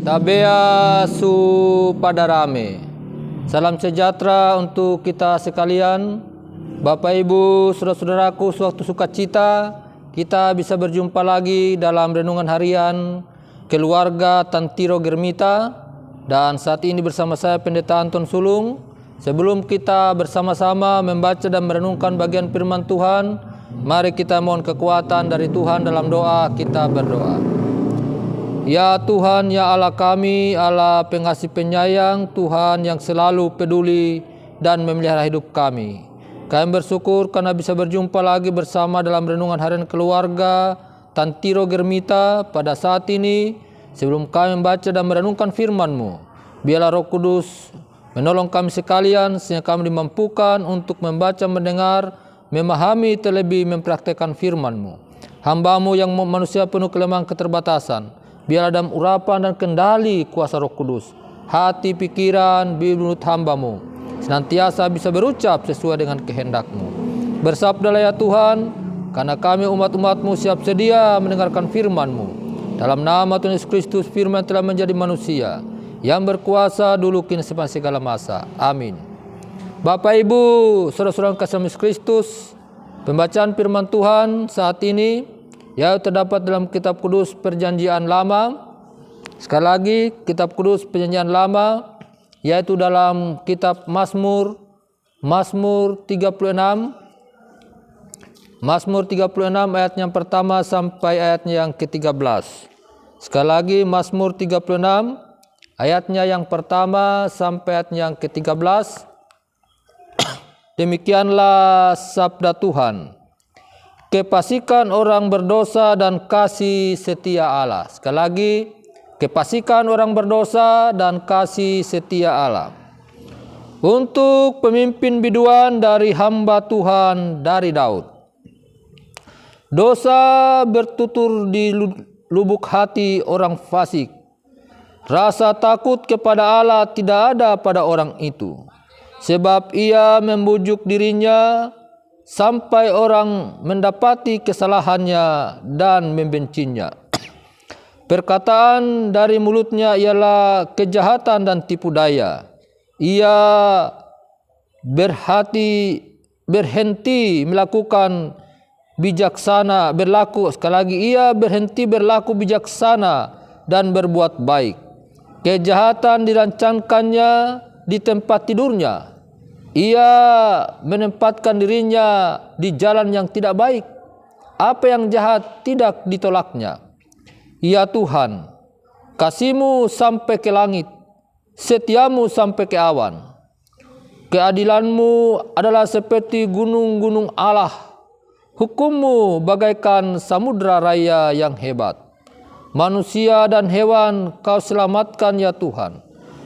Tabea su padarame. Salam sejahtera untuk kita sekalian. Bapak Ibu, saudara-saudaraku, suatu sukacita kita bisa berjumpa lagi dalam renungan harian keluarga Tantiro Germita. Dan saat ini bersama saya Pendeta Anton Sulung. Sebelum kita bersama-sama membaca dan merenungkan bagian firman Tuhan, mari kita mohon kekuatan dari Tuhan dalam doa. Kita berdoa. Ya Tuhan, ya Allah kami, Allah pengasih penyayang, Tuhan yang selalu peduli dan memelihara hidup kami. Kami bersyukur karena bisa berjumpa lagi bersama dalam renungan harian keluarga Tantiro Germita pada saat ini. Sebelum kami membaca dan merenungkan firman-Mu, biarlah Roh Kudus menolong kami sekalian sehingga kami dimampukan untuk membaca, mendengar, memahami, terlebih mempraktekkan firman-Mu. Hamba-Mu yang manusia penuh kelemahan keterbatasan, biarlah dalam urapan dan kendali kuasa Roh Kudus, hati, pikiran, bibir hamba-Mu senantiasa bisa berucap sesuai dengan kehendak-Mu. Bersabdalah ya Tuhan, karena kami umat-umat-Mu siap sedia mendengarkan firman-Mu. Dalam nama Tuhan Yesus Kristus, firman telah menjadi manusia, yang berkuasa dulu kini sepanjang segala masa. Amin. Bapak Ibu, saudara-saudara kasih Yesus Kristus, pembacaan firman Tuhan saat ini yaitu terdapat dalam kitab kudus perjanjian lama. Sekali lagi, kitab kudus perjanjian lama yaitu dalam kitab Mazmur 36. Mazmur 36 ayat yang pertama sampai ayatnya yang ke-13. Sekali lagi, Mazmur 36 ayatnya yang pertama sampai ayatnya yang ke-13. Demikianlah sabda Tuhan. Kepastikan orang berdosa dan kasih setia Allah. Sekali lagi, kepastikan orang berdosa dan kasih setia Allah. Untuk pemimpin biduan dari hamba Tuhan dari Daud. Dosa bertutur di lubuk hati orang fasik. Rasa takut kepada Allah tidak ada pada orang itu. Sebab ia membujuk dirinya sampai orang mendapati kesalahannya dan membencinya. Perkataan dari mulutnya ialah kejahatan dan tipu daya. Ia berhenti melakukan bijaksana, ia berhenti berlaku bijaksana dan berbuat baik. Kejahatan dirancangkannya di tempat tidurnya. Ia menempatkan dirinya di jalan yang tidak baik. Apa yang jahat tidak ditolaknya. Ya Tuhan, kasih-Mu sampai ke langit, setia-Mu sampai ke awan. Keadilan-Mu adalah seperti gunung-gunung Allah. Hukum-Mu bagaikan samudra raya yang hebat. Manusia dan hewan Kau selamatkan ya Tuhan.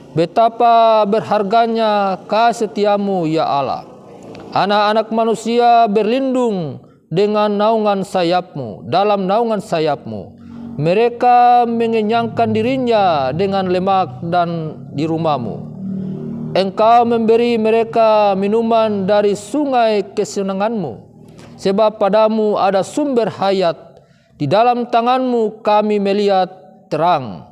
Betapa berharganya kasih setia-Mu ya Allah. Anak-anak manusia berlindung dengan naungan sayap-Mu, dalam naungan sayap-Mu. Mereka mengenyangkan dirinya dengan lemak dan di rumah-Mu. Engkau memberi mereka minuman dari sungai kesenangan-Mu. Sebab padamu ada sumber hayat. Di dalam tangan-Mu kami melihat terang.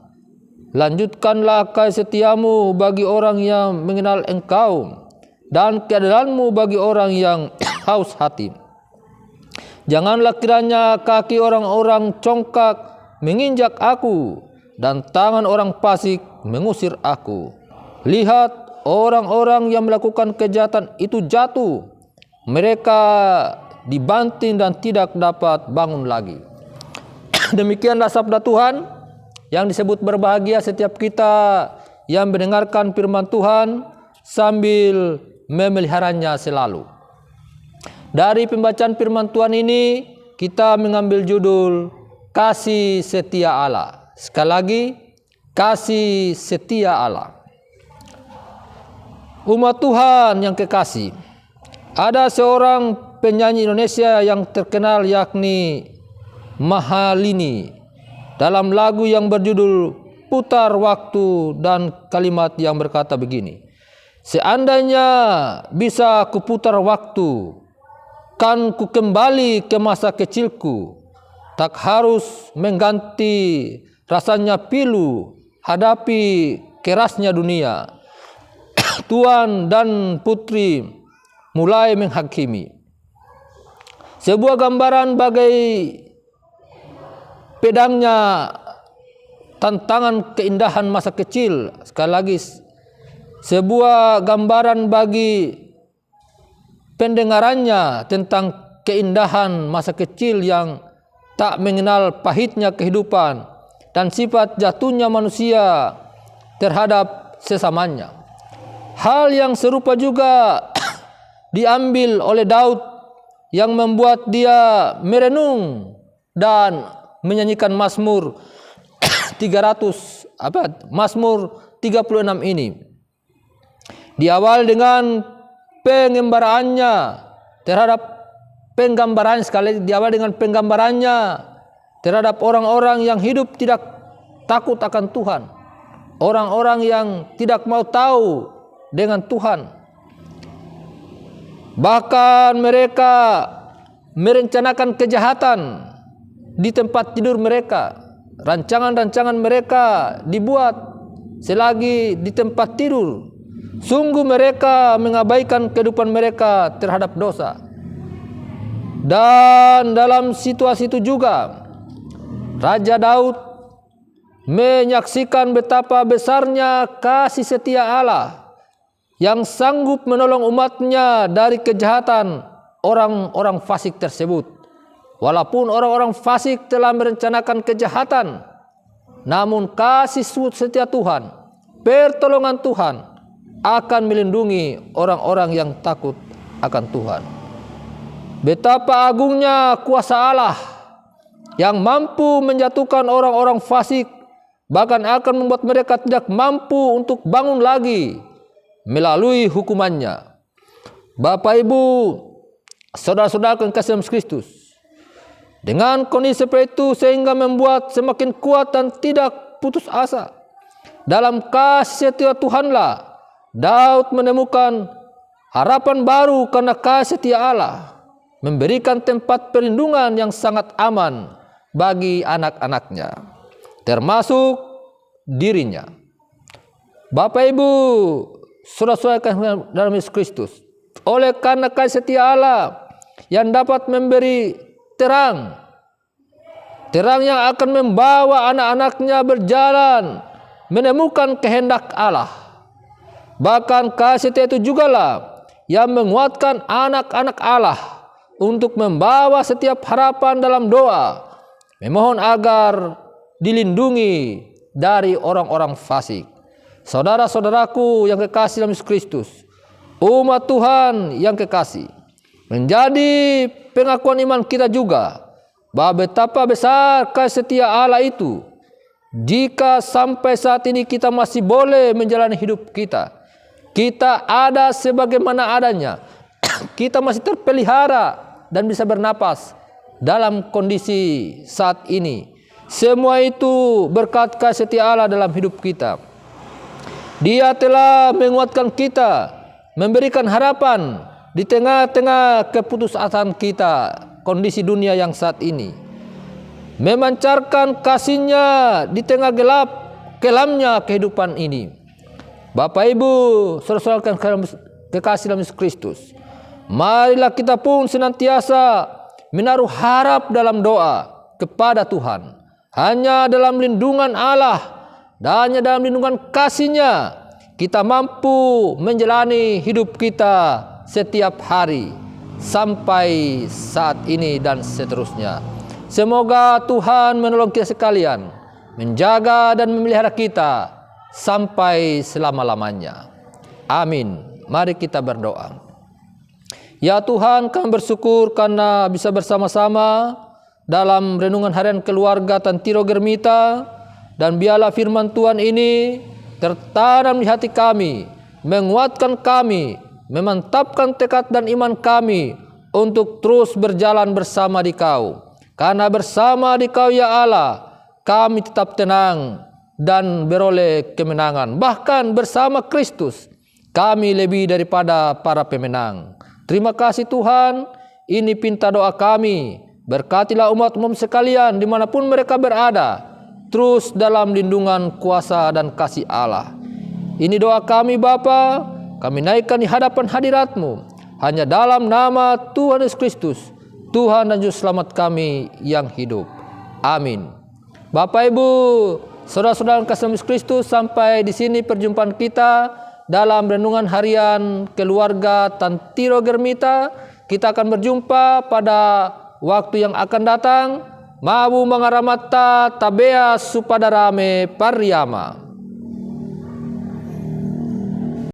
Lanjutkanlah kasih setia-Mu bagi orang yang mengenal Engkau, dan keadilan-Mu bagi orang yang haus hati. Janganlah kiranya kaki orang-orang congkak menginjak aku, dan tangan orang fasik mengusir aku. Lihat, orang-orang yang melakukan kejahatan itu jatuh. Mereka dibanting dan tidak dapat bangun lagi. Demikianlah sabda Tuhan. Yang disebut berbahagia setiap kita yang mendengarkan firman Tuhan sambil memeliharanya selalu. Dari pembacaan firman Tuhan ini kita mengambil judul kasih setia Allah. Sekali lagi, kasih setia Allah. Umat Tuhan yang kekasih, ada seorang penyanyi Indonesia yang terkenal yakni Mahalini. Dalam lagu yang berjudul Putar Waktu dan kalimat yang berkata begini. Seandainya bisa kuputar waktu, kan ku kembali ke masa kecilku. Tak harus mengganti rasanya pilu, hadapi kerasnya dunia. Tuan dan putri mulai menghakimi. Sebuah gambaran bagai pedangnya tantangan keindahan masa kecil. Sekali lagi, sebuah gambaran bagi pendengarannya tentang keindahan masa kecil yang tak mengenal pahitnya kehidupan dan sifat jatuhnya manusia terhadap sesamanya. Hal yang serupa juga diambil oleh Daud yang membuat dia merenung dan menyanyikan Mazmur 36 ini. Diawali dengan penggambarannya terhadap terhadap orang-orang yang hidup tidak takut akan Tuhan. Orang-orang yang tidak mau tahu dengan Tuhan. Bahkan mereka merencanakan kejahatan di tempat tidur mereka. Rancangan-rancangan mereka dibuat selagi di tempat tidur. Sungguh mereka mengabaikan kehidupan mereka terhadap dosa. Dan dalam situasi itu juga Raja Daud menyaksikan betapa besarnya kasih setia Allah yang sanggup menolong umatnya dari kejahatan orang-orang fasik tersebut. Walaupun orang-orang fasik telah merencanakan kejahatan, namun kasih setia Tuhan, pertolongan Tuhan akan melindungi orang-orang yang takut akan Tuhan. Betapa agungnya kuasa Allah yang mampu menjatuhkan orang-orang fasik, bahkan akan membuat mereka tidak mampu untuk bangun lagi melalui hukumannya. Bapak, Ibu, saudara-saudara yang kasih dalam Kristus, dengan kondisi seperti itu sehingga membuat semakin kuat dan tidak putus asa. Dalam kasih setia Tuhanlah Daud menemukan harapan baru karena kasih setia Allah memberikan tempat perlindungan yang sangat aman bagi anak-anaknya, termasuk dirinya. Bapak, Ibu, saudara-saudara dalam Yesus Kristus, oleh karena kasih setia Allah yang dapat memberi terang yang akan membawa anak-anaknya berjalan menemukan kehendak Allah. Bahkan kasih setia itu jugalah yang menguatkan anak-anak Allah untuk membawa setiap harapan dalam doa, memohon agar dilindungi dari orang-orang fasik. Saudara-saudaraku yang kekasih dalam Yesus Kristus, umat Tuhan yang kekasih, menjadi pengakuan iman kita juga bahwa betapa besar kasih setia Allah itu jika sampai saat ini kita masih boleh menjalani hidup kita. Kita ada sebagaimana adanya. Kita masih terpelihara dan bisa bernapas dalam kondisi saat ini. Semua itu berkat kasih setia Allah dalam hidup kita. Dia telah menguatkan kita, memberikan harapan di tengah-tengah keputusasaan kita, kondisi dunia yang saat ini. Memancarkan kasih-Nya di tengah kelamnya kehidupan ini. Bapak, Ibu, saudara-saudara kekasih dalam Yesus Kristus, marilah kita pun senantiasa menaruh harap dalam doa kepada Tuhan. Hanya dalam lindungan Allah dan hanya dalam lindungan kasih-Nya kita mampu menjalani hidup kita setiap hari sampai saat ini dan seterusnya. Semoga Tuhan menolong kita sekalian, menjaga dan memelihara kita sampai selama-lamanya. Amin. Mari kita berdoa. Ya Tuhan, kami bersyukur karena bisa bersama-sama dalam renungan harian keluarga Tantiro Germita, dan biarlah firman Tuhan ini tertanam di hati kami, menguatkan kami, memantapkan tekad dan iman kami untuk terus berjalan bersama di Kau. Karena bersama di Kau ya Allah, kami tetap tenang dan beroleh kemenangan. Bahkan bersama Kristus kami lebih daripada para pemenang. Terima kasih Tuhan, ini pinta doa kami. Berkatilah umat-Mu sekalian dimanapun mereka berada. terus dalam lindungan kuasa dan kasih Allah. Ini doa kami Bapa, kami naikkan di hadapan hadirat-Mu, hanya dalam nama Tuhan Yesus Kristus, Tuhan dan Juru Selamat kami yang hidup. Amin. Bapak Ibu, saudara-saudara kasih Yesus Kristus, sampai di sini perjumpaan kita dalam renungan harian keluarga Tantiro Germita. Kita akan berjumpa pada waktu yang akan datang. Mabu mangaramata tabea supadarame pariyama.